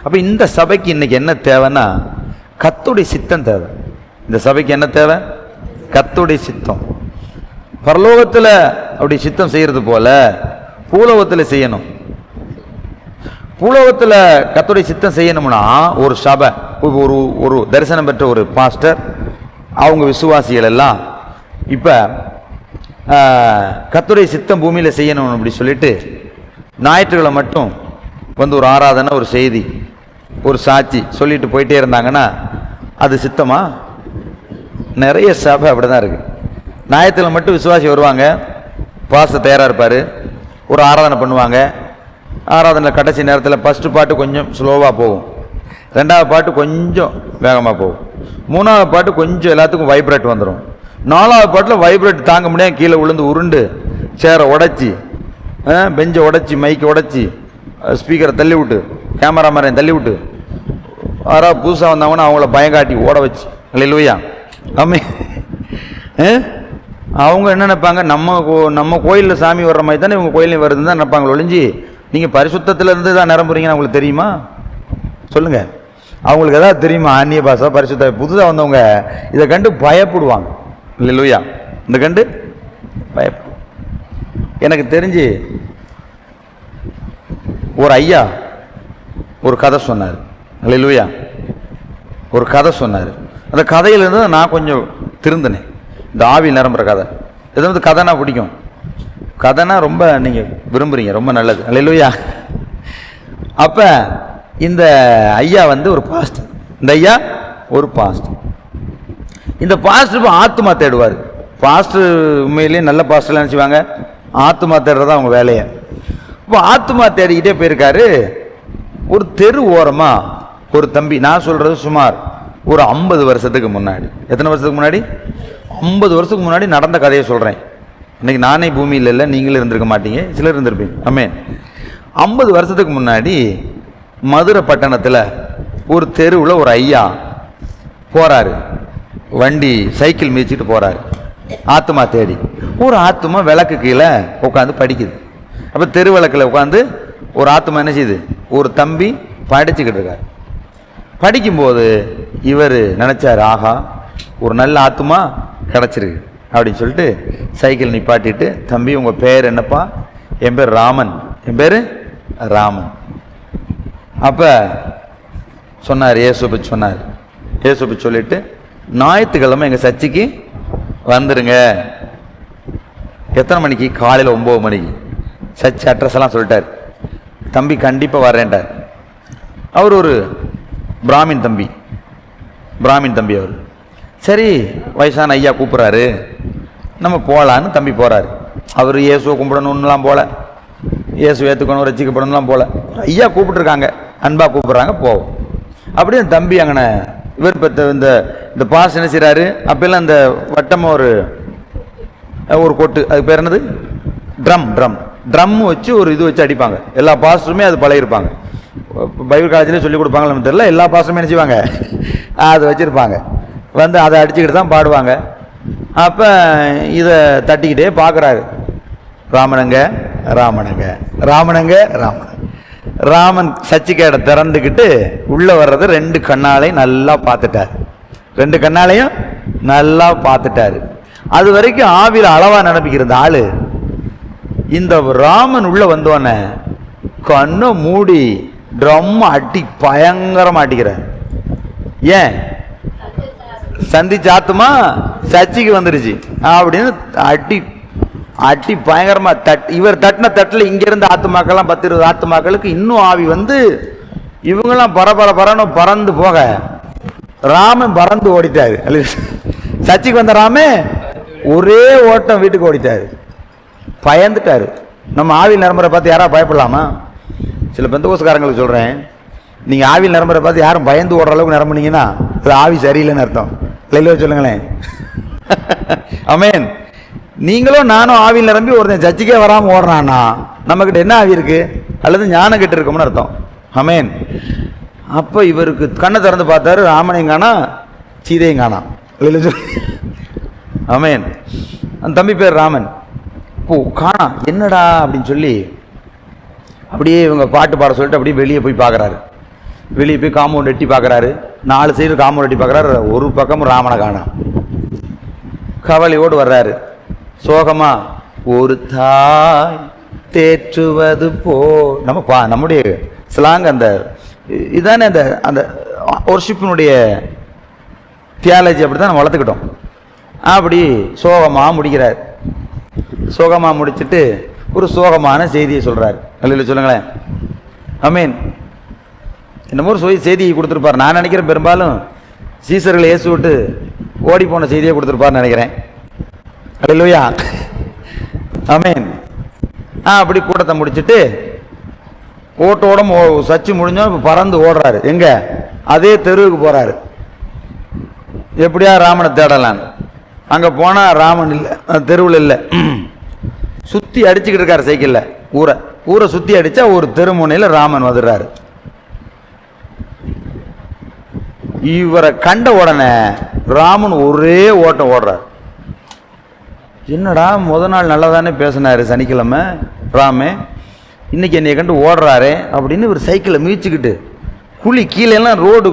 அப்போ இந்த சபைக்கு இன்னைக்கு என்ன தேவைன்னா கர்த்தருடைய சித்தம் தேவை. இந்த சபைக்கு என்ன தேவை? கர்த்தருடைய சித்தம். பரலோகத்தில் அப்படி சித்தம் செய்யறது போல பூலோகத்தில் செய்யணும். பூலோகத்தில் கர்த்தருடைய சித்தம் செய்யணும்னா ஒரு சபை, ஒரு தரிசனம் பெற்ற ஒரு பாஸ்டர், அவங்க விசுவாசிகள் எல்லாம் இப்போ கர்த்தருடைய சித்தம் பூமியில் செய்யணும் அப்படி சொல்லிட்டு ஞாயிற்றுகளை மட்டும் வந்து ஒரு ஆராதனை, ஒரு செய்தி, ஒரு சாட்சி சொல்லிட்டு போயிட்டே இருந்தாங்கன்னா அது சித்தமா? நிறைய சபை அப்படி தான் இருக்குது. ஞாயிற்றுல மட்டும் விசுவாசி வருவாங்க, பாஸ்டர் தயாராக இருப்பார், ஒரு ஆராதனை பண்ணுவாங்க. ஆராதனையில் கடைசி நேரத்தில் ஃபஸ்ட்டு பாட்டு கொஞ்சம் ஸ்லோவாக போகும், ரெண்டாவது பாட்டு கொஞ்சம் வேகமாக போகும், மூணாவது பாட்டு கொஞ்சம் எல்லாத்துக்கும் வைப்ரேட் வந்துடும், நாலாவது பாட்டில் வைப்ரேட் தாங்க முடியாது, கீழே விழுந்து உருண்டு சேரை உடைச்சி, பெஞ்சை உடைச்சி, மைக்கை உடைச்சி, ஸ்பீக்கரை தள்ளி விட்டு, கேமராமேன் தள்ளி விட்டு, யாராவது புதுசாக வந்தாங்கன்னா அவங்கள பயங்காட்டி ஓட வச்சு. அல்லேலூயா. ஆமே. அவங்க என்ன நினைப்பாங்க, நம்ம கோயிலில் சாமி வர்ற மாதிரி தானே இவங்க கோயிலையும் வருதுன்னு தான் நினைப்பாங்க ஒழிஞ்சு, நீங்கள் பரிசுத்தத்தில் இருந்து தான் நிரம்புறீங்கன்னு அவங்களுக்கு தெரியுமா? சொல்லுங்கள். அவங்களுக்கு எதாவது தெரியுமா? அந்நிய பாஷை பரிசுத்த புதுசாக வந்தவங்க இதை கண்டு பயப்படுவாங்க. அல்லேலூயா. இந்த கண்டு பயப்படும். எனக்கு தெரிஞ்சு ஒரு ஐயா ஒரு கதை சொன்னார். அல்லேலூயா. ஒரு கதை சொன்னார். அந்த கதையிலேருந்து நான் கொஞ்சம் திருந்தினேன். இந்த ஆவி நிரம்புற கதை. இது வந்து கதைனா பிடிக்கும், கதைனா ரொம்ப நீங்கள் விரும்புகிறீங்க, ரொம்ப நல்லது. அல்லேலூயா. அப்போ இந்த ஐயா வந்து ஒரு பாஸ்டர். இந்த ஐயா ஒரு பாஸ்டர். இந்த பாஸ்டர் இப்போ ஆத்துமா தேடுவார். பாஸ்டர் உண்மையிலேயே நல்ல பாஸ்டர்லாம் நினச்சிவாங்க, ஆத்துமா தேடுறதா அவங்க வேலையை. இப்போ ஆத்துமா தேடிக்கிட்டே போயிருக்காரு. ஒரு தெரு ஓரமாக ஒரு தம்பி, நான் சொல்கிறது சுமார் ஒரு 50 வருஷத்துக்கு முன்னாடி. எத்தனை வருஷத்துக்கு முன்னாடி? 50 வருஷத்துக்கு முன்னாடி நடந்த கதையை சொல்கிறேன். இன்றைக்கி நானே பூமியில் இல்லை, நீங்களும் இருந்திருக்க மாட்டீங்க, சிலர் இருந்திருப்பீங்க. ஆமென். 50 வருஷத்துக்கு முன்னாடி மதுரை பட்டணத்தில் ஒரு தெருவில் ஒரு ஐயா போகிறாரு. வண்டி சைக்கிள் மிதிச்சுட்டு போகிறாரு ஆத்துமா தேடி. ஒரு ஆத்துமா விளக்கு கீழே உட்காந்து படிக்குது. அப்போ தெரு விளக்கில் உட்காந்து ஒரு ஆத்துமா என்ன செய்யுது? ஒரு தம்பி படிச்சுக்கிட்டு இருக்கார். படிக்கும்போது இவர் நினச்சார், ஆஹா ஒரு நல்ல ஆத்துமா கிடச்சிருக்கு அப்படின்னு சொல்லிட்டு சைக்கிள் நிப்பாட்டிட்டு, தம்பி உங்கள் பேர் என்னப்பா? என் பேர் ராமன். என் பேர் ராமன். அப்போ சொன்னார், ஏசுபு சொன்னார். ஏசுபு சொல்லிட்டு, ஞாயிற்றுக்கிழமை எங்கள் சர்ச்சுக்கு வந்துடுங்க. எத்தனை மணிக்கு? காலையில் 9 மணிக்கு. சர்ச் அட்ரஸ் எல்லாம் சொல்லிட்டார். தம்பி கண்டிப்பாக வர்றேன்ட்டார். அவர் ஒரு பிராமின் தம்பி. அவர் சரி, வயசான ஐயா கூப்பிட்றாரு, நம்ம போகலான்னு தம்பி போகிறாரு. அவர் இயேசுவை கும்பிடணும்லாம் போல, இயேசு ஏற்றுக்கணும், ரசிக்கப்படணும்லாம் போல. ஐயா கூப்பிட்டுருக்காங்க, அன்பாக கூப்பிட்றாங்க, போவோம். அப்படியே தம்பி அங்கே இவர் இப்போ இந்த பாஸ் என்ன செய்கிறாரு, அப்போல்லாம் இந்த வட்டமாக ஒரு கொட்டு, அது பேர் என்னது? ட்ரம் வச்சு ஒரு இது வச்சு அடிப்பாங்க. எல்லா பாஸ்டருமே அது பழகிருப்பாங்க. பைபிள் காலேஜ்லேயே சொல்லிக் கொடுப்பாங்க நம்ம தெரியல, எல்லா பாஸ்டருமே என்ன செய்வாங்க, அது வச்சுருப்பாங்க. வந்து அதை அடிச்சுக்கிட்டு தான் பாடுவாங்க. அப்போ இதை தட்டிக்கிட்டே பார்க்குறாரு. ராமனங்க ராமன் சர்ச்சுக்கேடை திறந்துக்கிட்டு உள்ளே வர்றது 2 கண்ணாலையும் நல்லா பார்த்துட்டார். 2 கண்ணாலையும் நல்லா பார்த்துட்டாரு. அது வரைக்கும் ஆவியில் அளவா நினைப்பிக்கிற ஆளு இந்த ராமன் உள்ள வந்தோடனே கண்ணை மூடி ட்ரம் அடி பயங்கரமா அடிக்கிறார். ஏன்? சந்திச்சு ஆத்துமா சர்ச்சைக்கு வந்துருச்சு அப்படின்னு அடி பயங்கரமா இவர் தட்டின தட்டில் இங்க இருந்த ஆத்துமாக்கெல்லாம் 10-20 ஆத்துமாக்களுக்கு இன்னும் ஆவி வந்து இவங்கெல்லாம் பரன்னு பறந்து போக ராமன் பறந்து ஓடிட்டாரு. சர்ச்சைக்கு வந்த ராமே ஒரே ஓட்டம் வீட்டுக்கு ஓடிட்டாரு. பயந்துட்டாரு. நம்ம ஆவியில் நிரம்பரை பார்த்து யாராவது பயப்படலாமா? சில பெந்தகோஸ்காரங்களுக்கு சொல்கிறேன், நீங்கள் ஆவியில் நிரம்பரை பார்த்து யாரும் பயந்து ஓடுற அளவுக்கு நிரம்பினீங்கன்னா அது ஆவி சரியில்லைன்னு அர்த்தம். இல்லை சொல்லுங்களேன். ஆமென். நீங்களும் நானும் ஆவியில் நிரம்பி ஒருத்தன் சர்ச்சைக்கே வராமல் ஓடுறான்னா நம்மக்கிட்ட என்ன ஆவி இருக்குது? அல்லது ஞானம் கிட்ட இருக்கோம்னு அர்த்தம். ஆமென். அப்போ இவருக்கு கண்ணை திறந்து பார்த்தாரு, ராமனையும் காணா, சீதையும் காணா. இல்லை சொல்லு. ஆமென். அந்த தம்பி பேர் ராமன். ஓ காணா, என்னடா அப்படின்னு சொல்லி அப்படியே இவங்க பாட்டு பாட சொல்லிட்டு அப்படியே வெளியே போய் பார்க்குறாரு. வெளியே போய் காம்பவுண்ட் எட்டி பார்க்குறாரு. 4 சைடு காம்பவுண்ட் எட்டி பார்க்குறாரு. ஒரு பக்கமும் ராமனை காணோம். கவலையோடு வர்றாரு. சோகமா, ஒரு தாய் தேற்றுவது போ. நம்முடைய ஸ்லாங் அந்த இதானே அந்த அந்த ஒர்ஷிப்பினுடைய தியாலஜி அப்படி தான் நம்ம வளர்த்துக்கிட்டோம். அப்படி சோகமாக முடிக்கிறார். சோகமாக முடிச்சுட்டு ஒரு சோகமான செய்தியை சொல்கிறார். அல்ல சொல்லுங்களேன். ஆமீன். என்னமோ ஒரு செய்தியை கொடுத்துருப்பார். நான் நினைக்கிறேன் பெரும்பாலும் சீசர்களை ஏசு விட்டு ஓடி போன செய்தியை கொடுத்துருப்பார்னு நினைக்கிறேன். அல்லேலூயா. ஆமீன். அப்படி கூட்டத்தை முடிச்சுட்டு ஓட்டோடம் சச்சு முடிஞ்சோம். இப்போ பறந்து ஓடுறாரு. எங்க? அதே தெருவுக்கு போறாரு. எப்படியா ராமனை தேடலான்னு. அங்கே போனால் ராமன் இல்லை, தெருவில் இல்லை. சுற்றி அடிச்சுக்கிட்டு இருக்காரு சைக்கிளில். ஊரை சுற்றி அடித்தா ஒரு தெருமுனையில் ராமன் வந்துடுறாரு. இவரை கண்ட உடனே ராமன் ஒரே ஓட்டம் ஓடுறார். என்னடா முத நாள் நல்லா தானே பேசினாரு சனிக்கிழமை ராமே, இன்னைக்கு என்னைய கண்டு ஓடுறாரே அப்படின்னு இவர் சைக்கிளை மீச்சிக்கிட்டு, கீழெல்லாம் ரோடு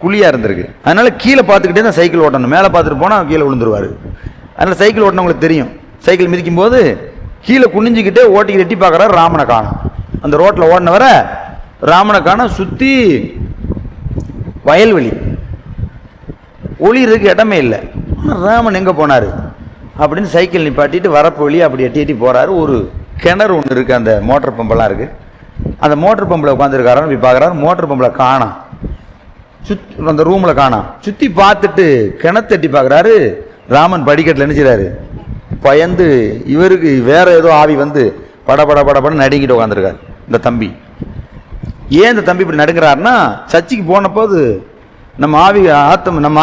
குழியாக இருந்திருக்கு, அதனால கீழே பார்த்துக்கிட்டே தான் சைக்கிள் ஓட்டணும். மேலே பார்த்துட்டு போனால் கீழே விழுந்துருவார். அதனால் சைக்கிள் ஓட்டினவங்களுக்கு தெரியும். சைக்கிள் மிதிக்கும் போது கீழே குனிஞ்சிக்கிட்டே ஓட்டிக்கிட்டு எட்டி பார்க்குறாரு. ராமனை காணோம். அந்த ரோட்டில் ஓடினவர ராமனை காணோம். சுற்றி வயல்வெளி, ஒளிறதுக்கு இடமே இல்லை. ராமன் எங்கே போனார் அப்படின்னு சைக்கிள் நிப்பாட்டிட்டு வரப்பு வழி அப்படி எட்டி எட்டி போகிறாரு. ஒரு கிணறு ஒன்று இருக்குது, அந்த மோட்டர் பம்பெல்லாம் இருக்குது. அந்த மோட்டர் பம்பில் உட்காந்துருக்காரான்னு போய் பார்க்குறாரு. மோட்டர் பம்பில் காணோம். அந்த ரூமில் காணோம். சுற்றி பார்த்துட்டு கிணத்தட்டி பார்க்குறாரு. ராமன் படிக்கட்டில் நினைச்சிறாரு. பயந்து இவருக்கு வேற ஏதோ ஆவி வந்து படப்பட நடுங்கிட்டு உட்காந்துருக்காரு இந்த தம்பி. ஏன் இந்த தம்பி இப்படி நடுங்கிறாருன்னா, சர்ச்சுக்கு போனபோது நம்ம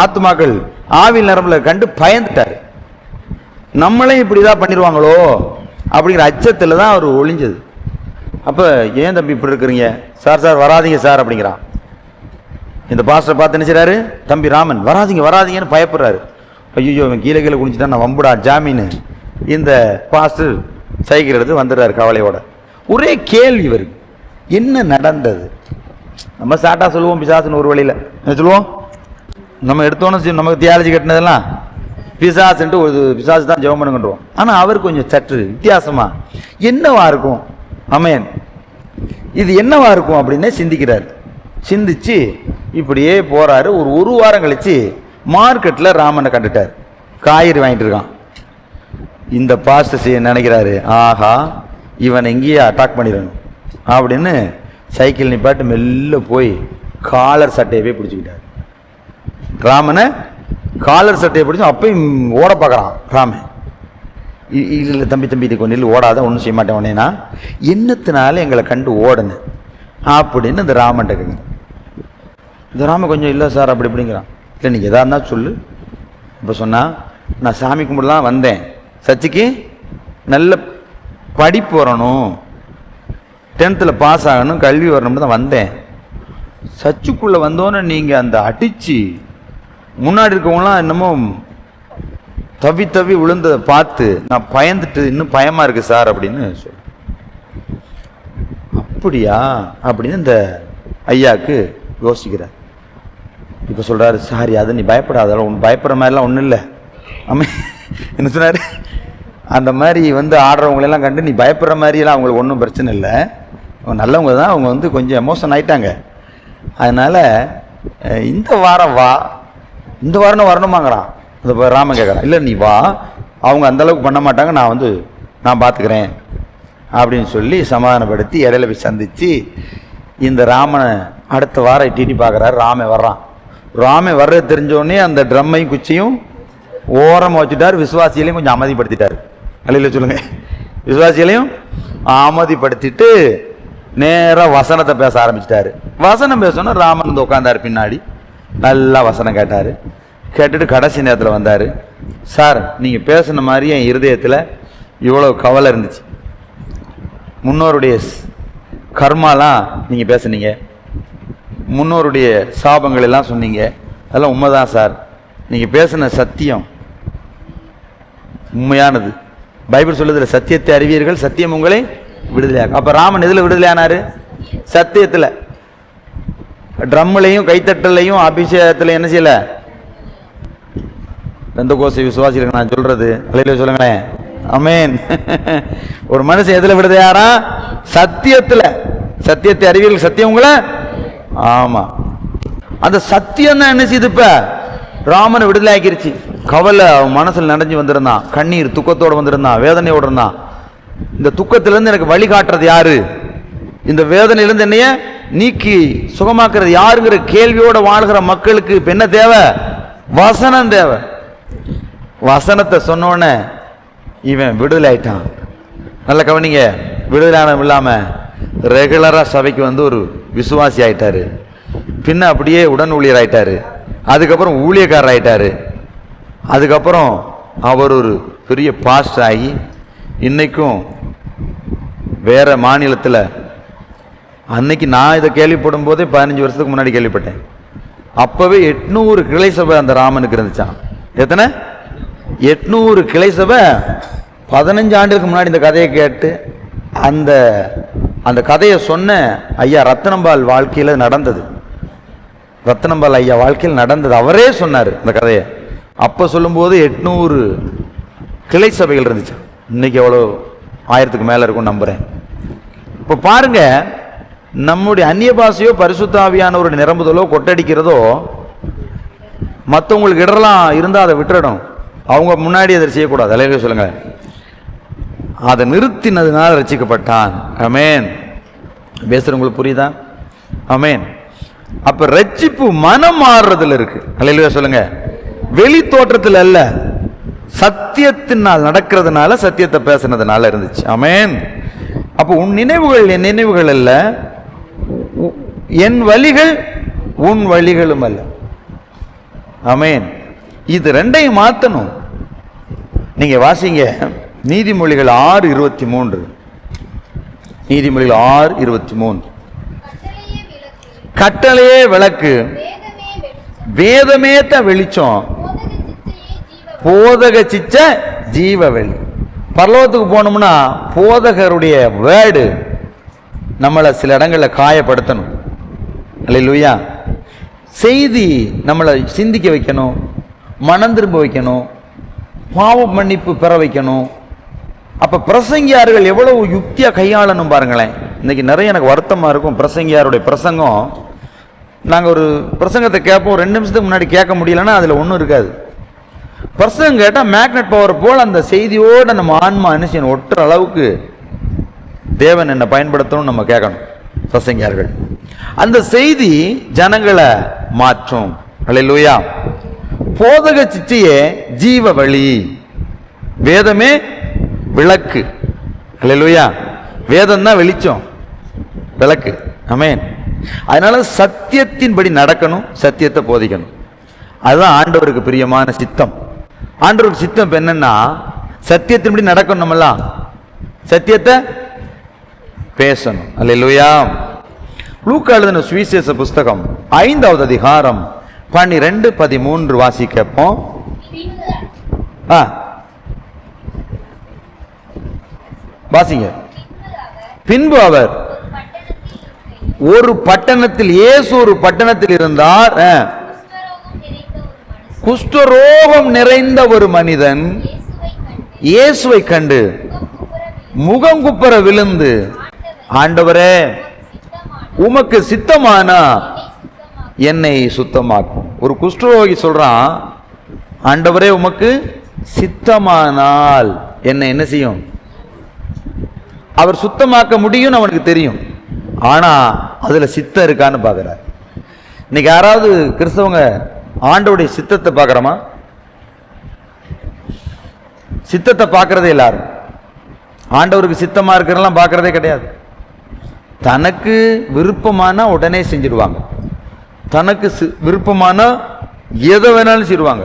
ஆத்துமாக்கள் ஆவியில் நரம்புல கண்டு பயந்துட்டாரு. நம்மளே இப்படிதான் பண்ணிடுவாங்களோ அப்படிங்கிற அச்சத்தில் தான் அவர் ஒளிஞ்சது. அப்போ ஏன் தம்பி இப்படி இருக்கிறீங்க? சார் வராதிங்க சார் அப்படிங்கிறான். இந்த பாஸ்டரை பார்த்து நினைச்சாரு, தம்பி ராமன் வராதிங்கன்னு பயப்படுறாரு. ஐயோ இவன் கீழே குடிச்சுட்டா நான் வம்புடா ஜாமீன். இந்த பாஸ்டர் சைக்கிள் எடுத்து வந்துடுறாரு கவலையோட. ஒரே கேள்வி இவருக்கு, என்ன நடந்தது? நம்ம சாட்டா சொல்லுவோம் பிசாசுன்னு ஒரு வழியில் சொல்லுவோம். நம்ம எடுத்தோன்னு நமக்கு தியாலஜி கட்டினதெல்லாம் பிசாசுன்ட்டு ஒரு பிசாசு தான் ஜெபம் பண்ணுங்கன்றோம். ஆனால் அவர் கொஞ்சம் சற்று வித்தியாசமா என்னவா இருக்கும், ஆமென், இது என்னவா இருக்கும் அப்படின்னே சிந்திக்கிறார். சிந்திச்சு இப்படியே போறாரு. ஒரு வாரம் கழிச்சு மார்க்கெட்டில் ராமனை கண்டுட்டார். காய்கறி வாங்கிட்டு இருக்கான். இந்த பாஸ்டர் நினைக்கிறாரு, ஆஹா இவன் எங்கேயே அட்டாக் பண்ணிடணும் அப்படின்னு சைக்கிள் நிப்பாட்டு மெல்ல போய் காலர் சட்டையை போய் பிடிச்சிக்கிட்டார். ராமனை காலர் சட்டையை பிடிச்சி அப்பயும் ஓட பார்க்குறான் ராமன். இல்லை தம்பி இது கொஞ்சம் ஓடாத, ஒன்றும் செய்ய மாட்டேன் உடனேனா, என்னத்தினால எங்களை கண்டு ஓடனு அப்படின்னு இந்த ராமன்ட்ட கேட்குங்க. இந்த ராமன் கொஞ்சம் இல்லை சார் அப்படி இப்படிங்கிறான். இல்லை நீங்கள் எதாக இருந்தால் சொல்லு. இப்போ சொன்னால், நான் சாமி கும்பிடலாம் வந்தேன், சர்ச்சுக்கு நல்ல படிப்பு வரணும், 10th பாஸ் ஆகணும், கல்வி வரணும்னு தான் வந்தேன். சர்ச்சுக்குள்ளே வந்தோன்னே நீங்கள் அந்த அடித்து முன்னாடி இருக்கவங்களாம் என்னமோ தவி விழுந்ததை பார்த்து நான் பயந்துட்டு இன்னும் பயமாக இருக்குது சார் அப்படின்னு சொல். அப்படியா அப்படின்னு இந்த ஐயாவுக்கு யோசிக்கிறார். இப்போ சொல்கிறாரு, சாரி அது நீ பயப்படாதால, ஒன்று பயப்படுற மாதிரிலாம் ஒன்றும் இல்லை. ஆமாம் என்ன சொன்னார், அந்த மாதிரி வந்து ஆடுறவங்களெல்லாம் கண்டு நீ பயப்படுற மாதிரியெல்லாம் அவங்களுக்கு ஒன்றும் பிரச்சனை இல்லை, அவங்க நல்லவங்க தான், அவங்க வந்து கொஞ்சம் எமோஷன் ஆகிட்டாங்க. அதனால் இந்த வாரம் வா, இந்த வாரம் வரணுமாங்கிறான். அந்த ராமன் கேட்குறான். இல்லை நீ வா, அவங்க அந்தளவுக்கு பண்ண மாட்டாங்க, நான் பார்த்துக்கிறேன் அப்படின்னு சொல்லி சமாதானப்படுத்தி இடையில போய் சந்தித்து இந்த ராமனை அடுத்த வாரம் எட்டி பார்க்குறாரு. ராமன் வர்றது தெரிஞ்சோடனே அந்த ட்ரம்மையும் குச்சியும் ஓரமாக வச்சுட்டார். விசுவாசிகளையும் கொஞ்சம் அமைதிப்படுத்திட்டார். அல்ல சொல்லுங்க, விசுவாசிகளையும் அமைதிப்படுத்திட்டு நேராக வசனத்தை பேச ஆரம்பிச்சிட்டாரு. வசனம் பேசணும். ராமன் வந்து உட்காந்தார் பின்னாடி, நல்லா வசனம் கேட்டார். கேட்டுட்டு கடைசி நேரத்தில் வந்தார். சார் நீங்கள் பேசுன மாதிரி என் இருதயத்தில் இவ்வளோ கவலை இருந்துச்சு, முன்னோருடைய கர்மாலாம் நீங்கள் பேசுனீங்க, முன்னோருடைய சாபங்கள் எல்லாம் சொன்னீங்க, அதெல்லாம் உண்மைதான் சார், நீங்கள் பேசின சத்தியம் உண்மையானது. பைபிள் சொல்லுதில்ல, சத்தியத்தை அறிவீர்கள், சத்தியம் உங்களை விடுதலையாகும். அப்போ ராமன் எதில் விடுதலையானாரு? சத்தியத்தில். ட்ரம்லையும் கைத்தட்டலையும் அபிஷேகத்தில் என்ன செய்யல? பெந்தகோஸ்து விசுவாசிகளுக்கு நான் சொல்றது, அல்லேலூயா சொல்லுங்களேன், ஆமென். ஒரு மனுஷன் எதுல விடுது யாரா? சத்தியத்துல. சத்தியத்தை அறிவீர்கள், சத்தியம் உங்களை, ஆமா, அந்த சத்தியம் தான் என்ன செய்யுது? இப்ப ராமனை விடுதலை ஆக்கிருச்சு. கவலை அவன் மனசுல நடஞ்சு வந்திருந்தான், கண்ணீர் துக்கத்தோடு வந்திருந்தான், வேதனையோடு இருந்தான். இந்த துக்கத்திலிருந்து எனக்கு வழி காட்டுறது யாரு? இந்த வேதனையிலிருந்து என்னைய நீக்கி சுகமாக்குறது யாருங்கிற கேள்வியோட வாழ்கிற மக்களுக்கு இப்ப என்ன தேவை? வசனம் தேவை. வசனத்தை சொன்னோன்னே இவன் விடுதலை ஆயிட்டான். நல்ல கவனிங்க, விடுதலை இல்லாம ரெகுலரா சபைக்கு வந்து ஒரு விசுவாசி ஆயிட்டாரு. பின்ன அப்படியே உடன் ஊழியர் ஆயிட்டாரு. அதுக்கப்புறம் ஊழியக்காரர் ஆயிட்டாரு. அதுக்கப்புறம் அவர் ஒரு பெரிய பாஸ்டர் ஆகி இன்னைக்கும் வேற மாநிலத்தில், அன்னைக்கு நான் இதை கேள்விப்படும் போதே 15 வருஷத்துக்கு முன்னாடி கேள்விப்பட்டேன். அப்பவே 800 கிளை சபை அந்த ராமனுக்கு இருந்துச்சான். எத்தனை? 800 கிளை சபை. 15 ஆண்டுகளுக்கு முன்னாடி இந்த கதையை கேட்டு அந்த கதையை சொன்ன ஐயா ரத்னம்பால் வாழ்க்கையில் நடந்தது. ரத்னம்பால் ஐயா வாழ்க்கையில் நடந்தது, அவரே சொன்னார் இந்த கதையை. அப்போ சொல்லும்போது 800 கிளை சபைகள் இருந்துச்சு. இன்னைக்கு எவ்வளோ 1000க்கு மேலே இருக்கும் நம்புகிறேன். இப்போ பாருங்க, நம்முடைய அந்நிய பாஷையோ பரிசுத்த ஆவியானவருடைய நிரம்புதலோ கொட்டடிக்கிறதோ மற்றவங்களுக்கு இடரெல்லாம் இருந்தால் அதை விட்டுறணும். அவங்க முன்னாடி அதை செய்யக்கூடாது. அல்லேலூயா சொல்லுங்க. அதை நிறுத்தினதுனால ரட்சிக்கப்பட்டான். ஆமென். பேசுறவங்களுக்கு புரியுதா? ஆமென். அப்ப ரட்சிப்பு மனம் மாறுறதுல இருக்கு. அல்லேலூயா சொல்லுங்க. வெளி தோற்றத்தில் அல்ல, சத்தியத்தினால் நடக்கிறதுனால, சத்தியத்தை பேசுனதுனால இருந்துச்சு. ஆமென். அப்போ உன் நினைவுகள் என் நினைவுகள் அல்ல, என் வழிகள் உன் வழிகளும் அல்ல. ஆமென். இது ரெண்டையும் மாத்தணும். நீங்க வாசிங்க நீதிமொழிகள் 6:23. நீதிமொழிகள் 6:23. கட்டளையே விளக்கு, வேதமே தான் வெளிச்சம், போதக சிச்ச ஜீவ வெளி. பரலோகத்துக்கு போனோம்னா போதகருடைய வேர்டு நம்மளை சில இடங்களில் காயப்படுத்தணும். அல்லேலூயா. செய்தி நம்மளை சிந்திக்க வைக்கணும், மனம் திரும்ப வைக்கணும், பாவ மன்னிப்பு பெற வைக்கணும். அப்ப பிரசங்கியார்கள் எவ்வளவு யுக்தியா கையாளணும் பாருங்களேன். இன்னைக்கு நிறைய எனக்கு வருத்தமா இருக்கும். பிரசங்கியாருடைய பிரசங்கம், நாங்கள் ஒரு பிரசங்கத்தை கேட்போம், 2 நிமிஷத்துக்கு முன்னாடி கேட்க முடியலன்னா அதில் ஒன்றும் இருக்காது. பிரசங்கம் கேட்டால் மேக்னெட் பவர் போல் அந்த செய்தியோட நம்ம ஆன்மா அனுசன் ஒட்டுற அளவுக்கு தேவன் என்னை பயன்படுத்தணும் நம்ம கேட்கணும். பிரசங்கியார்கள் அந்த செய்தி ஜனங்களை மாற்றும். அல்லேலூயா. போதக சிச்சையே ஜீவ வழி, வேதமே விளக்கு. அல்லேலூயா. வேதம் தான் வெளிச்சம், விளக்கு. ஆமென். அதனால சத்தியத்தின்படி நடக்கணும், சத்தியத்தை போதிக்கணும். அதுதான் ஆண்டவருக்கு பிரியமான சித்தம். ஆண்டவருக்கு சித்தம் என்னன்னா சத்தியத்தின்படி நடக்கணும், நம்மெல்லாம் சத்தியத்தை பேசணும். அல்லேலூயா. லூக்கா எழுதின சுவிசேஷ புஸ்தகம் 5வது அதிகாரம் 12-13 வாசி கேட்போம். வாசிங்க. பின்பு அவர் ஒரு பட்டணத்தில், இயேசு ஒரு பட்டணத்தில் இருந்தார். குஷ்டரோகம் நிறைந்த ஒரு மனிதன் இயேசுவை கண்டு முகம் குப்புற விழுந்து, ஆண்டவரே உமக்கு சித்தமானா என்னை சுத்தமாக்கும். ஒரு குஷ்டரோகி சொல்றான், ஆண்டவரே உமக்கு சித்தமானால் என்னை என்ன செய்யும்? அவர் சுத்தமாக்க முடியும் அவனுக்கு தெரியும். ஆனா அதுல சித்தம் இருக்கான்னு பாக்குறார். இன்னைக்கு யாராவது கிறிஸ்தவங்க ஆண்டவருடைய சித்தத்தை பார்க்கிறோமா? சித்தத்தை பார்க்கறதே எல்லாரும். ஆண்டவருக்கு சித்தமா இருக்கிறதெல்லாம் பார்க்கறதே கிடையாது. தனக்கு விருப்பமான உடனே செஞ்சிருவாங்க. தனக்கு விருப்பமான எதை வேணாலும் செய்வாங்க.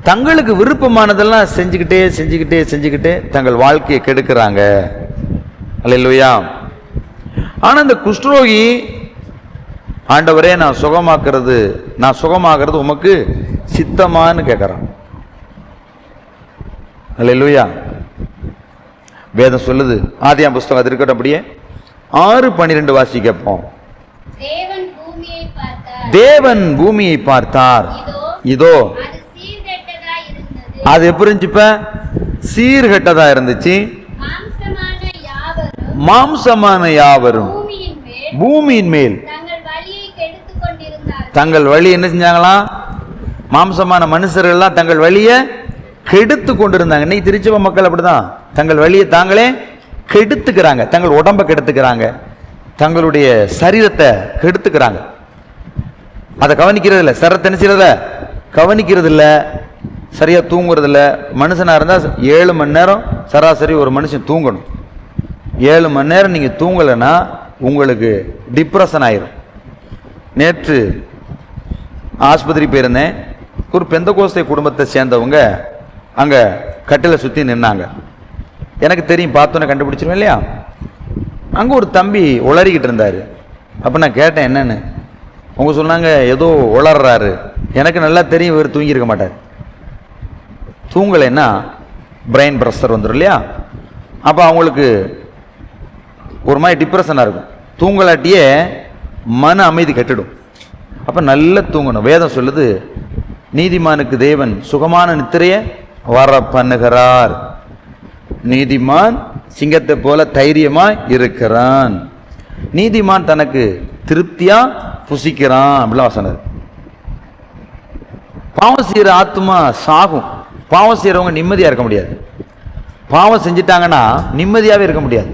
தங்களுக்கு விருப்பமானதெல்லாம் செஞ்சுக்கிட்டே தங்கள் வாழ்க்கையை கெடுக்கிறாங்க. அல்லேலூயா. ஆனா இந்த குஷ்டரோகி, ஆண்டவரே நான் சுகமாகிறது உமக்கு சித்தமான்னு கேட்கிறான். அல்லேலூயா. வேதம் சொல்லுது, ஆதியாம் புஸ்தகம் அது இருக்கட்டும், அப்படியே 6:12 வாசி கேட்போம். தேவன் பூமியை பார்த்தார், இதோ அது எப்படி இருந்துச்சு? இப்ப சீர்கெட்டதா இருந்துச்சு. மாம்சமான யாவரும் பூமியின் மேல் தங்கள் வழி என்ன செஞ்சாங்களாம்? மாம்சமான மனுஷர்கள் எல்லாம் தங்கள் வழியை கெடுத்து கொண்டிருந்தாங்க. இன்னைக்கு திருச்சபை மக்கள் அப்படிதான், தங்கள் வழியை தாங்களே கெடுத்துக்கிறாங்க, தங்கள் உடம்பை கெடுத்துக்கிறாங்க, தங்களுடைய சரீரத்தை கெடுத்துக்கிறாங்க. அதை கவனிக்கிறது இல்லை, சரத்தை என்ன செய்யறத கவனிக்கிறது இல்லை, சரியா தூங்குறது இல்லை. மனுஷனா இருந்தா 7 மணி நேரம் சராசரி ஒரு மனுஷன் தூங்கணும். 7 மணி நேரம் நீங்க தூங்கலைன்னா உங்களுக்கு டிப்ரெஷன் ஆயிரும். நேற்று ஆஸ்பத்திரி போயிருந்தேன். ஒரு பெந்தகோஸ்தை குடும்பத்தை சேர்ந்தவங்க அங்கே கட்டில சுற்றி நின்னாங்க. எனக்கு தெரியும், பார்த்தோன்னே கண்டுபிடிச்சிருவேன் இல்லையா. அங்கே ஒரு தம்பி உளறிக்கிட்டு இருந்தார். அப்போ நான் கேட்டேன் என்னன்னு. அவங்க சொன்னாங்க ஏதோ உளறாரு. எனக்கு நல்லா தெரியும் இவர் தூங்கியிருக்க மாட்டார். தூங்கலைன்னா பிரெயின் ப்ரெஷர் வந்துடும் இல்லையா. அப்போ அவங்களுக்கு ஒரு மாதிரி டிப்ரெஷனாக இருக்கும். தூங்கலாட்டியே மன அமைதி கட்டிடும். அப்போ நல்லா தூங்கணும். வேதம் சொல்லுது, நீதிமானுக்கு தேவன் சுகமான நித்திரையை வர பண்ணுகிறார். நீதிமான் சிங்கத்தை போல தைரியமா இருக்கிறான். நீதிமான் தனக்கு திருப்தியா புசிக்கிறான் அப்படிலாம் வசனம். பாவம் செய்யற ஆத்மா சாகும். பாவம் செய்யறவங்க நிம்மதியா இருக்க முடியாது. பாவம் செஞ்சிட்டாங்கன்னா நிம்மதியாவே இருக்க முடியாது.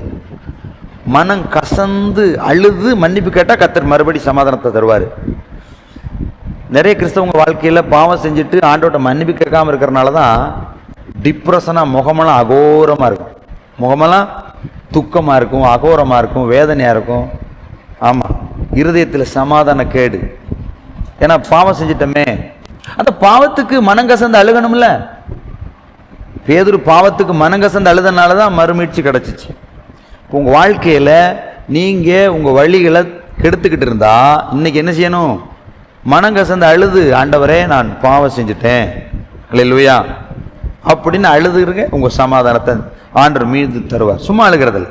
மனம் கசந்து அழுது மன்னிப்பு கேட்டா கர்த்தர் மறுபடி சமாதானத்தை தருவார். நிறைய கிறிஸ்தவங்க வாழ்க்கையில பாவம் செஞ்சுட்டு ஆண்டோட்ட மன்னிப்பு கேட்காம இருக்கிறனால தான் டிப்ரெஷனா முகமெல்லாம் அகோரமா இருக்கும். முகமெல்லாம் துக்கமா இருக்கும், அகோரமா இருக்கும், வேதனையா இருக்கும். ஆமா, இருதயத்தில் சமாதான கேடு. ஏன்னா பாவம் செஞ்சிட்டோமே. அந்த பாவத்துக்கு மனங்கசந்து அழுகணும்ல. பேதுரு பாவத்துக்கு மனங்கசந்து அழுதனால தான் மறுமீட்சி கிடைச்சிச்சு. உங்க வாழ்க்கையில நீங்க உங்க வழிகளை கெடுத்துக்கிட்டு இருந்தா இன்னைக்கு என்ன செய்யணும்? மனங்கசந்து அழுது, ஆண்டவரே நான் பாவம் செஞ்சுட்டேன் அல்லேலூயா அப்படின்னு அழுதுருங்க. உங்க சமாதானத்தை ஆண்டவர் மீது தருவார். சும்மா அழுகிறதில்ல,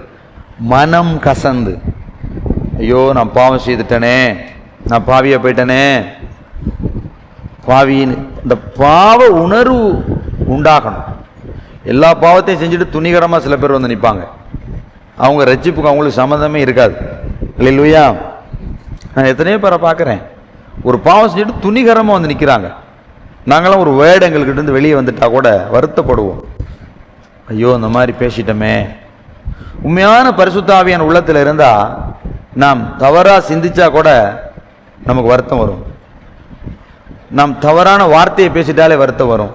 மனம் கசந்து, ஐயோ நான் பாவம் செய்துட்டேனே, நான் பாவியா போயிட்டேனே, பாவியின் இந்த பாவ உணர்வு உண்டாகணும். எல்லா பாவத்தையும் செஞ்சுட்டு துணிகரமாக சில பேர் வந்து நிற்பாங்க. அவங்க ரட்சிப்புக்கு அவங்களுக்கு சம்மந்தமே இருக்காது அல்லேலூயா. நான் எத்தனையோ பேரை பார்க்குறேன், ஒரு பாவம் செஞ்சுட்டு துணிகரமாக வந்து நிற்கிறாங்க. நாங்களாம் ஒரு வேர்டு எங்கள்கிட்ட இருந்து வெளியே வந்துட்டா கூட வருத்தப்படுவோம். ஐயோ இந்த மாதிரி பேசிட்டோமே. உண்மையான பரிசுத்த ஆவியான உள்ளத்தில் இருந்தால் நாம் தவறாக சிந்திச்சா கூட நமக்கு வருத்தம் வரும். நாம் தவறான வார்த்தையை பேசிட்டாலே வருத்தம் வரும்.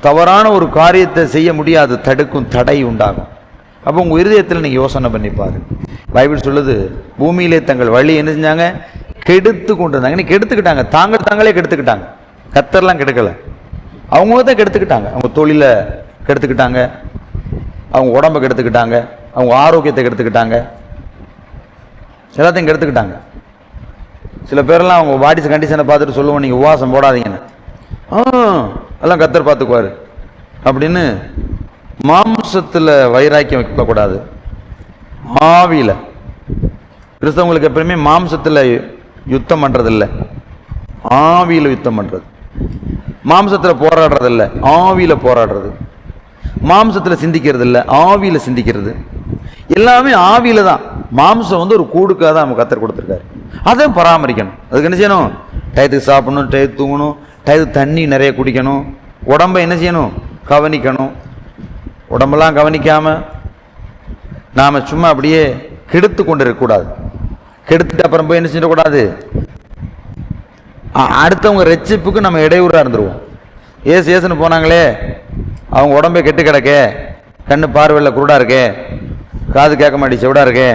தவறான ஒரு காரியத்தை செய்ய முடியாது, தடுக்கும் தடை உண்டாகும். அப்போ உங்கள் இருதயத்தில் நீங்கள் யோசனை பண்ணிப்பாரு. பைபிள் சொல்லுது, பூமியிலே தங்கள் வழி என்ன செஞ்சாங்க? கெடுத்து கொண்டு இருந்தாங்க. இன்னைக்கு கெடுத்துக்கிட்டாங்க, தாங்களே கெடுத்துக்கிட்டாங்க. கர்த்தர்லாம் கெடுக்கலை, அவங்க தான் கெடுத்துக்கிட்டாங்க. அவங்க தொழிலை கெடுத்துக்கிட்டாங்க, அவங்க உடம்பை கெடுத்துக்கிட்டாங்க, அவங்க ஆரோக்கியத்தை கெடுத்துக்கிட்டாங்க, எல்லாத்தையும் கெடுத்துக்கிட்டாங்க. சில பேரெல்லாம் அவங்க பாடி கண்டிஷனை பார்த்துட்டு சொல்லுவோம், நீங்கள் உபவாசம் போடாதீங்கன்னு. எல்லாம் கர்த்தர் பார்த்துக்குவார் அப்படின்னு. மாம்சத்தில் வைராக்கியம் வைக்கக்கூடாது, ஆவியில். கிறிஸ்தவங்களுக்கு எப்பவுமே மாம்சத்தில் யுத்தம் பண்ணுறதில்லை, ஆவியில் யுத்தம் பண்ணுறது. மாம்சத்தில் போராடுறதில்லை, ஆவியில் போராடுறது. மாம்சத்தில் சிந்திக்கிறது இல்லை, ஆவியில் சிந்திக்கிறது. எல்லாமே ஆவியில் தான். மாம்சம் வந்து ஒரு கூடுக்காக தான் நம்ம கர்த்தர் கொடுத்துருக்காரு. அதை பராமரிக்கணும். அதுக்கு என்ன செய்யணும்? டயத்துக்கு சாப்பிடணும், டயத்துக்கு தூங்கணும், டயத்துக்கு தண்ணி நிறைய குடிக்கணும், உடம்பை என்ன செய்யணும்? கவனிக்கணும். உடம்பெல்லாம் கவனிக்காமல் நாம் சும்மா அப்படியே கெடுத்து கொண்டு இருக்கக்கூடாது. கெடுத்துட்டு அப்புறம் போய் என்ன செய்யக்கூடாது? அடுத்தவங்க ரட்சிப்புக்கு நம்ம இடையூறாக இருந்துருவோம். ஏசுன்னு போனாங்களே, அவங்க உடம்பை கெட்டு கிடக்கே, கண்ணு பார்வையில் குருடா இருக்கே, காது கேட்க மாட்டி செவிடா இருக்கே,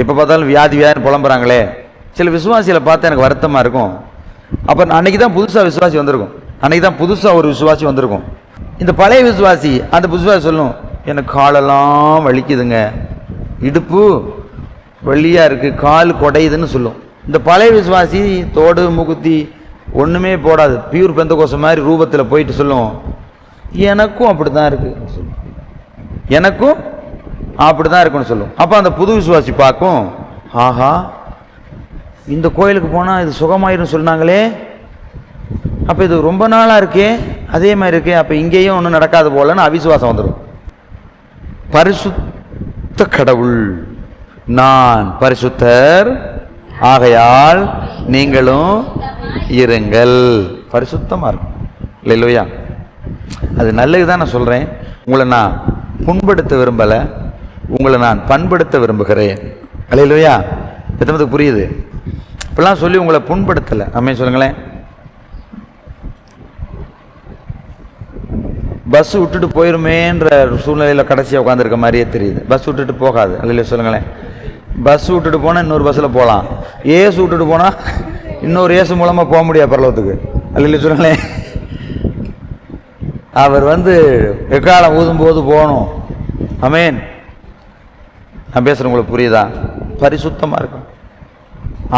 எப்போ பார்த்தாலும் வியாதின்னு புலம்புறாங்களே. சில விசுவாசிகளை பார்த்தா எனக்கு வருத்தமாக இருக்கும். அப்போ அன்னைக்கு தான் புதுசாக விசுவாசி வந்திருக்கும், அன்னைக்கு தான் புதுசாக ஒரு விசுவாசி வந்திருக்கும். இந்த பழைய விசுவாசி அந்த விசுவாசி சொல்லும், எனக்கு காலெல்லாம் வலிக்குதுங்க, இடுப்பு வலியாக இருக்குது, கால் குடையுதுன்னு சொல்லும். இந்த பழைய விசுவாசி தோடு மூக்குத்தி ஒன்றுமே போடாது, பியூர் பெந்தகோஸ்து மாதிரி ரூபத்தில் போயிட்டு சொல்லும், எனக்கும் அப்படி தான் இருக்குது சொல்லும், எனக்கும் அப்படி தான் இருக்குன்னு சொல்லும். அப்போ அந்த புது விசுவாசி பார்க்கும், ஆஹா, இந்த கோயிலுக்கு போனால் இது சுகமாயிரும் சொன்னாங்களே, அப்போ இது ரொம்ப நாளாக இருக்கே, அதே மாதிரி இருக்கே, அப்போ இங்கேயும் ஒன்றும் நடக்காது போலன்னு அவிசுவாசம் வந்துடும். பரிசுத்த கடவுள், நான் பரிசுத்தர் ஆகையால் நீங்களும் இருங்கள், பரிசுத்தமாக இருக்கும். இல்லையா? அது நல்லது தான் நான் சொல்கிறேன். உங்களை நான் புண்படுத்த விரும்பலை, உங்களை நான் பண்படுத்த விரும்புகிறேன். இல்லையா? எத்தனத்துக்கு புரியுது? இப்பெல்லாம் சொல்லி உங்களை புண்படுத்தலை. நம்ம சொல்லுங்களேன். பஸ் விட்டுட்டு போயிருமேன்ற சூழ்நிலையில் கடைசியாக உட்காந்துருக்க மாதிரியே தெரியுது. பஸ் விட்டுட்டு போகாது. அல்லையா? சொல்லுங்களேன். பஸ் விட்டுட்டு போனால் இன்னொரு பஸ்ஸில் போகலாம், ஏசு விட்டுட்டு போனால் இன்னொரு ஏசு மூலமாக போக முடியாது பரலோகத்துக்கு. அல்லையா? சொல்லுங்களேன். அவர் எக்காலம் ஊதும்போது போகணும். ஆமென். நான் பேசுகிறேன், உங்களுக்கு புரியுதா? பரிசுத்தமாக இருக்கும்.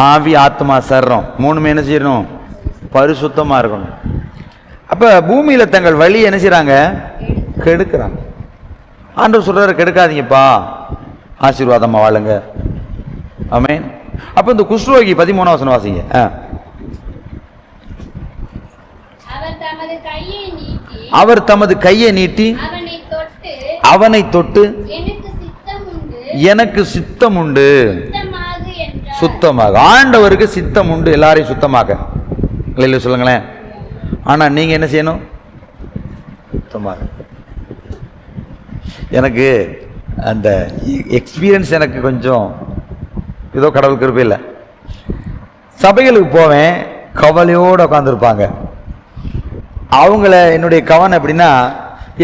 ஆவி, ஆத்மா, சர்றம் மூணுமே என்ன செய்யணும்? பரிசுத்தமாக இருக்கணும். அப்போ பூமியில் தங்கள் வழி என்ன செய்கிறாங்க? கெடுக்கிறாங்க. ஆண்டவர் சொல்கிறாரு, கெடுக்காதீங்கப்பா, ஆசீர்வாதமாக வாழுங்க. ஆமென். அப்போ இந்த குஷ்ரோகி 13ஆம் வசனம் வாசிங்க. அவர் தமது கையை நீட்டி அவனை தொட்டு எனக்கு சித்தம் உண்டு, சுத்தமாக. ஆண்டவருக்கு சித்தம் உண்டு எல்லாரையும் சுத்தமாக. இல்லை சொல்லுங்களேன். ஆனா நீங்க என்ன செய்யணும்? சுத்தமாக. எனக்கு அந்த எக்ஸ்பீரியன்ஸ் எனக்கு கொஞ்சம் ஏதோ கடவுள் கிருபை இல்லை. சபைகளுக்கு போவேன், கவலையோடு உட்காந்துருப்பாங்க. அவங்கள என்னுடைய கவனம் எப்படின்னா,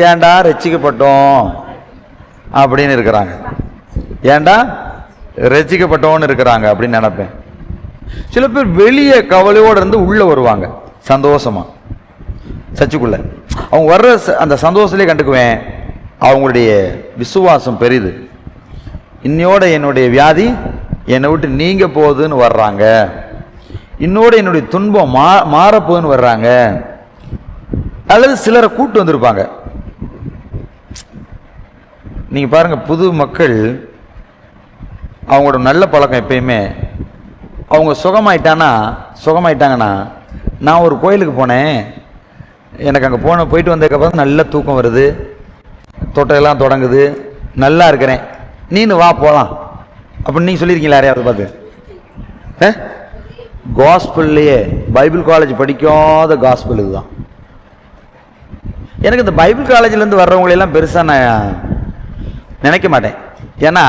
ஏண்டா ரட்சிக்கப்பட்டோம் அப்படின்னு இருக்கிறாங்க, ஏண்டா ரட்சிக்கப்பட்டோன்னு இருக்கிறாங்க அப்படின்னு நினைப்பேன். சில பேர் வெளியே கவலையோடு இருந்து உள்ள வருவாங்க சந்தோஷமா சர்ச்சுக்குள்ள. அவங்க வர்ற அந்த சந்தோஷத்திலே கண்டுக்குவேன், அவங்களுடைய விசுவாசம் பெரிது. இன்னையோட என்னுடைய வியாதி என்னை விட்டு நீங்க போகுதுன்னு வர்றாங்க, இன்னோட என்னுடைய துன்பம் மாறப்போகுதுன்னு வர்றாங்க. அல்லது சிலரை கூட்டு வந்திருப்பாங்க. நீங்க பாருங்க, புது மக்கள் அவங்களோட நல்ல பழக்கம் எப்பயுமே, அவங்க சுகமாயிட்டாங்கன்னா, நான் ஒரு கோயிலுக்கு போனேன், எனக்கு அங்கே போயிட்டு வந்ததுக்கப்புறம் நல்ல தூக்கம் வருது, தொட்டையெல்லாம் தொடங்குது, நல்லா இருக்கிறேன், நீனு வா போகலாம் அப்படின்னு நீங்கள் சொல்லியிருக்கீங்களா யாரையாவது பார்த்து? காஸ்பிள்லையே பைபிள் காலேஜ் படிக்காத காஸ்பிள் இதுதான். எனக்கு இந்த பைபிள் காலேஜ்லேருந்து வர்றவங்களெல்லாம் பெருசாக நான் நினைக்க மாட்டேன். ஏன்னா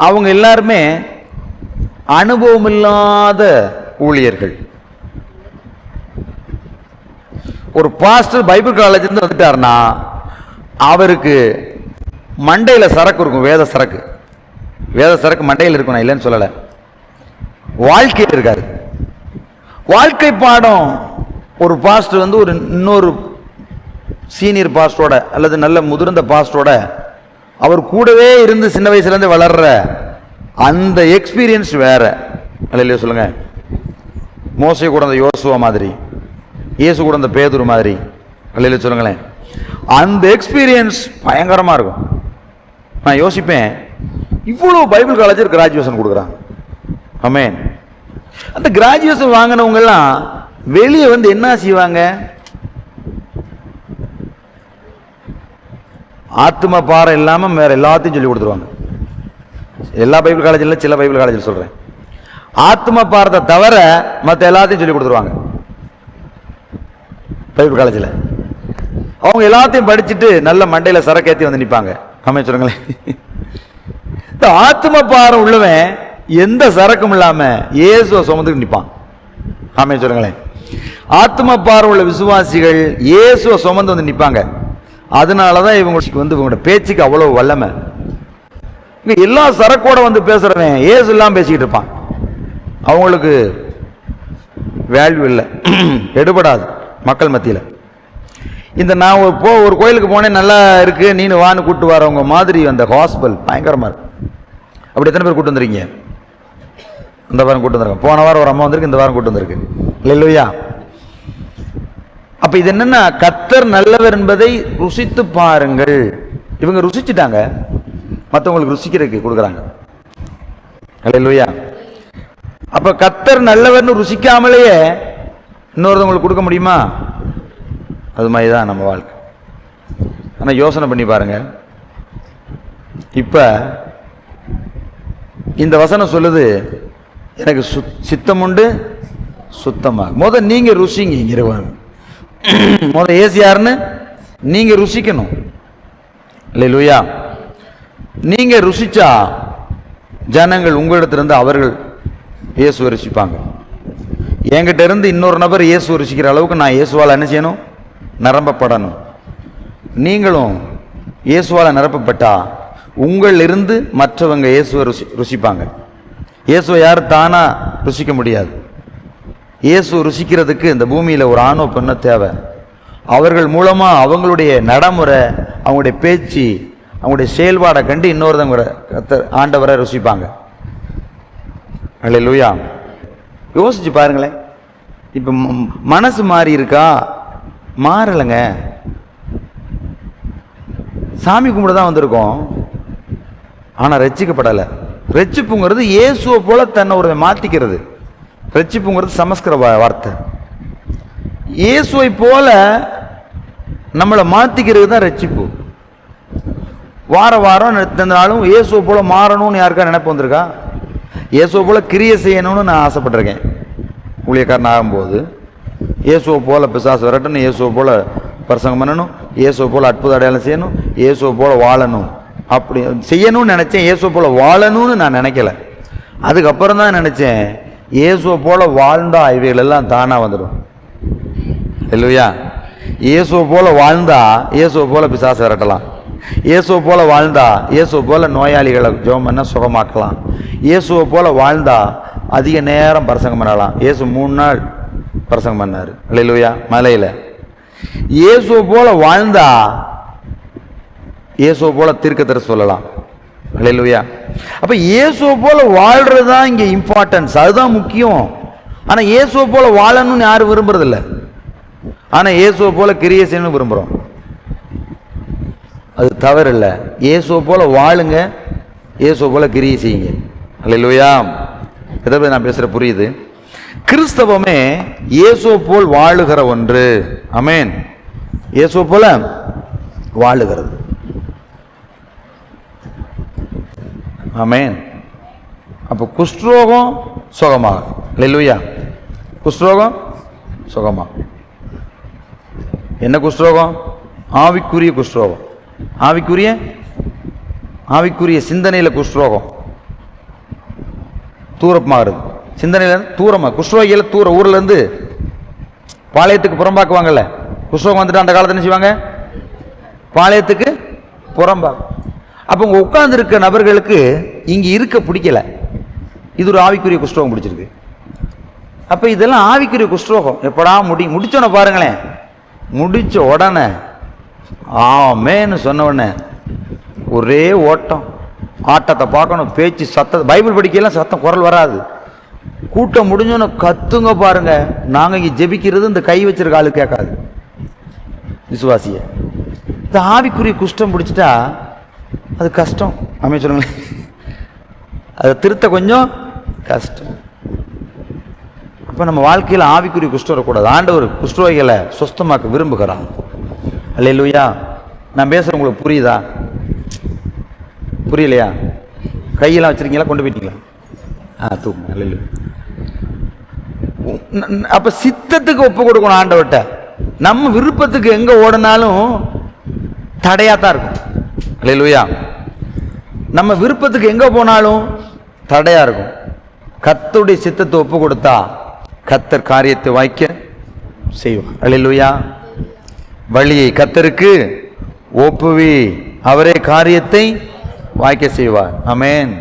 அவங்க எல்லாருமே அனுபவம் இல்லாத ஊழியர்கள். ஒரு பாஸ்டர் பைபிள் காலேஜ்லேருந்து வந்துட்டாருன்னா அவருக்கு மண்டையில் சரக்கு இருக்கும், வேத சரக்கு மண்டையில் இருக்கும். நான் இல்லைன்னு சொல்லலை, வாழ்க்கையில் இருக்காரு. வாழ்க்கை பாடம் ஒரு பாஸ்டர் ஒரு இன்னொரு சீனியர் பாஸ்டரோட அல்லது நல்ல முதிர்ந்த பாஸ்டரோட அவர் கூடவே இருந்து சின்ன வயசுலேருந்து வளர்ற அந்த எக்ஸ்பீரியன்ஸ் வேற. இல்லையா? சொல்லுங்க. மோசே கூட அந்த யோசுவா மாதிரி, இயேசு கூட அந்த பேதுரு மாதிரி. இல்லையா? சொல்லுங்களேன். அந்த எக்ஸ்பீரியன்ஸ் பயங்கரமாக இருக்கும். நான் யோசிப்பேன், இவ்வளோ பைபிள் காலேஜ் கிராஜுவேஷன் கொடுக்குறாங்க. ஆமென். அந்த கிராஜுவேஷன் வாங்கினவங்கெல்லாம் வெளியே என்ன செய்வாங்க? ஆத்ம பாரம் இல்லாமல் வேற எல்லாத்தையும் சொல்லி கொடுத்துருவாங்க. எல்லா பைபிள் காலேஜில், சில பைபிள் காலேஜில் சொல்கிறேன், ஆத்ம பாரத்தை தவிர மற்ற எல்லாத்தையும் சொல்லி கொடுத்துருவாங்க. பைபிள் காலேஜில் அவங்க எல்லாத்தையும் படிச்சுட்டு நல்ல மண்டையில் சரக்கேற்றி நிற்பாங்க. ஆமென் சொல்லுங்களேன். இந்த ஆத்ம பாரம் உள்ளவன் எந்த சரக்கும் இல்லாம இயேசுவை சுமந்துட்டு நிற்பான். ஆமென் சொல்லுங்களேன். ஆத்ம பாரம் உள்ள விசுவாசிகள் இயேசுவை சுமந்து நிற்பாங்க. அதனாலதான் இவங்களுக்கு இவங்களோட பேச்சுக்கு அவ்வளவு வல்லமை. எல்லா சரக்கோட பேசுறவன் இயேசு எல்லாம் பேசிக்கிட்டு இருப்பான். அவங்களுக்கு வேல்யூ இல்லை, எடுபடாது மக்கள் மத்தியில். இந்த நான் ஒரு கோயிலுக்கு போனேன், நல்லா இருக்கு, நீனு வான்னு கூட்டு வரவங்க மாதிரி அந்த ஹாஸ்பிட்டல் பயங்கரமா இருக்கு. அப்படி எத்தனை பேர் கூட்டு வந்துருக்கீங்க? இந்த வாரம் கூட்டு வந்திருக்கேன். போன வாரம் ஒரு அம்மா வந்திருக்கு, இந்த வாரம் கூட்டு வந்திருக்கு. இல்லையா? அப்ப இது என்னன்னா, கர்த்தர் நல்லவர் என்பதை ருசித்து பாருங்கள். இவங்க ருசிச்சுட்டாங்க, மற்றவங்களுக்கு ருசிக்கிறதுக்கு கொடுக்குறாங்க. அல்லேலூயா. அப்ப கர்த்தர் நல்லவர்னு ருசிக்காமலேயே இன்னொருத்தவங்களுக்கு கொடுக்க முடியுமா? அது மாதிரி தான் நம்ம வாழ்க்கை. ஆனால் யோசனை பண்ணி பாருங்க. இப்ப இந்த வசனம் சொல்லுது, எனக்கு சித்தம் உண்டு சுத்தமாக. நீங்க ருசிங்க. ஏசு யாருன்னு நீங்க ருசிக்கணும். அல்லேலூயா. நீங்க ருசிச்சா ஜனங்கள் உங்களிடத்திலிருந்து அவர்கள் இயேசுவை ருசிப்பாங்க. என்கிட்ட இருந்து இன்னொரு நபர் இயேசுவை ருசிக்கிற அளவுக்கு நான் இயேசுவால் என்ன செய்யணும்? நிரப்பப்படணும். நீங்களும் இயேசுவால் நிரப்பப்பட்டா உங்களிலிருந்து மற்றவங்க இயேசுவை ருசிப்பாங்க. இயேசுவை யாரும் தானா ருசிக்க முடியாது. இயேசு ருசிக்கிறதுக்கு இந்த பூமியில் ஒரு ஆணோ பெண்ணோ தேவை. அவர்கள் மூலமா அவங்களுடைய நடைமுறை, அவங்களுடைய பேச்சு, அவங்களுடைய செயல்பாடை கண்டு இன்னொருத்தவங்க ஆண்டவரை ருசிப்பாங்க. அல்லேலூயா. யோசிச்சு பாருங்களேன். இப்ப மனசு மாறி இருக்கா? மாறலைங்க. சாமி கும்பிட தான் வந்திருக்கோம், ஆனா ரட்சிக்கப்படலை. ரட்சிப்புங்கிறது இயேசுவை போல தன்னை ஒரு மாத்திக்கிறது. ரட்சிப்புங்கிறது சமஸ்கிருத வார்த்தை. இயேசுவை போல நம்மளை மாத்திக்கிறது தான் ரட்சிப்பு. வாரம் நாளும் இயேசுவை போல மாறணும்னு யாருக்கா நினைப்பு வந்திருக்கா? இயேசுவை போல கிரியை செய்யணும்னு நான் ஆசைப்பட்டிருக்கேன். ஊழியக்காரன் ஆகும்போது இயேசுவை போல பிசாசு விரட்டணும், இயேசுவை போல பிரசங்கம் பண்ணணும், இயேசுவை போல அற்புத அடையாளம் செய்யணும், இயேசுவை போல வாழணும். அப்படி செய்யணும்னு நினைச்சேன். இயேசுவை போல வாழணும்னு நான் நினைக்கல. அதுக்கப்புறம் தான் நினைச்சேன், இயேசுவை போல வாழ்ந்தா இவைகள் எல்லாம் தானா வந்துடும். இல்லையா? இயேசுவை போல வாழ்ந்தா இயேசுவை போல பிசாசு விரட்டலாம். இயேசுவை போல வாழ்ந்தா இயேசுவை போல நோயாளிகளை ஜெபம் பண்ண சுகமாக்கலாம். இயேசுவை போல வாழ்ந்தா அதிக நேரம் பிரசங்கம் பண்ணலாம். இயேசு 3 நாள் பிரசங்கம் பண்ணாரு. அல்லேலூயா. மலையில இயேசுவை போல வாழ்ந்தா இயேசுவை போல தீர்க்கதரிசி சொல்லலாம். அல்லேலூயா. அப்ப இயேசுவை போல வாழ்றது தான் இங்க இம்பார்ட்டன்ஸ், அதுதான் முக்கியம். ஆனா இயேசுவை போல வாழணும்னு யாரும் விரும்புறது இல்லை. ஆனா இயேசுவை போல கிரியை செய்யணும்னு விரும்புறோம். அது தவறு இல்லை. இயேசுவை போல வாழுங்க, இயேசுவை போல கிரியை செய்யுங்க. அல்லேலூயா. எதை பத்தி நான் பேசுற புரியுது? கிறிஸ்தவமே இயேசுவை போல் வாழுகிற ஒன்று. ஆமென். இயேசுவை போல வாழுகிறது. ஆமென். அப்போ குஷ்டரோகம் சுகமாகும். அல்லேலூயா. குஷ்டரோகம் சுகமாகும். என்ன குஷ்டரோகம்? ஆவிக்குரிய குஷ்டரோகம். ஆவிக்குரிய சிந்தனையில குஷ்டரோகம் தூரமாகிறது. சிந்தனையில தூரமா குஷ்டரோகியில தூர ஊர்ல இருந்து பாளையத்துக்கு புறம்பாக்குவாங்கல்ல. குஷ்டரோகம் வந்துட்டு அந்த காலத்துல என்ன செய்வாங்க? பாளையத்துக்கு புறம்பாக்கு. அப்ப உங்க உட்கார்ந்து இருக்க நபர்களுக்கு இங்க இருக்க பிடிக்கல. இது ஒரு ஆவிக்குரிய குஷ்டரோகம் பிடிச்சிருக்கு. அப்ப இதெல்லாம் ஆவிக்குரிய குஷ்டரோகம். எப்படா முடிச்சோன்னு பாருங்களேன். முடிச்ச உடனே ஆமேன்னு சொன்ன உடனே ஒரே ஓட்டம். ஆட்டத்தை பார்க்கணும், பேச்சு சத்தம். பைபிள் படிக்கலாம் சத்தம் குரல் வராது. கூட்டம் முடிஞ்சோன்னு கத்துங்க பாருங்க. நாங்க இங்க ஜெபிக்கிறது இந்த கை வச்சிருக்க ஆளு கேட்காது. விசுவாசிய இந்த ஆவிக்குரிய குஷ்டம் பிடிச்சிட்டா அது கஷ்டம். அமே சொல்லுங்க, அதை திருத்த கொஞ்சம் கஷ்டம். அப்ப நம்ம வாழ்க்கையில் ஆவிக்குரிய குஷ்டம் வரக்கூடாது. ஆண்டவர் குஷ்டரோகிகளை சுஸ்தமாக்க விரும்புகிறான். அல்லேலூயா. நான் பேசுறேன், உங்களுக்கு புரியுதா? புரியலையா? கையெல்லாம் வச்சிருக்கீங்களா? கொண்டு போயிட்டீங்களா? தூக்குங்க. அல்லேலூயா. அப்ப சித்தத்துக்கு ஒப்பு கொடுக்கணும் ஆண்டவர்கிட்ட. நம்ம விருப்பத்துக்கு எங்க ஓடினாலும் தடையாத்தான் இருக்கும். அல்லேலூயா. நம்ம விருப்பத்துக்கு எங்க போனாலும் தடையா இருக்கும். கர்த்தருடைய சித்தத்தை ஒப்பு கொடுத்தா கர்த்தர் காரியத்தை வாய்க்க செய்வார். அல்லேலூயா. வழியை கர்த்தருக்கு ஒப்புவி, அவரே காரியத்தை வாய்க்க செய்வார். ஆமென்.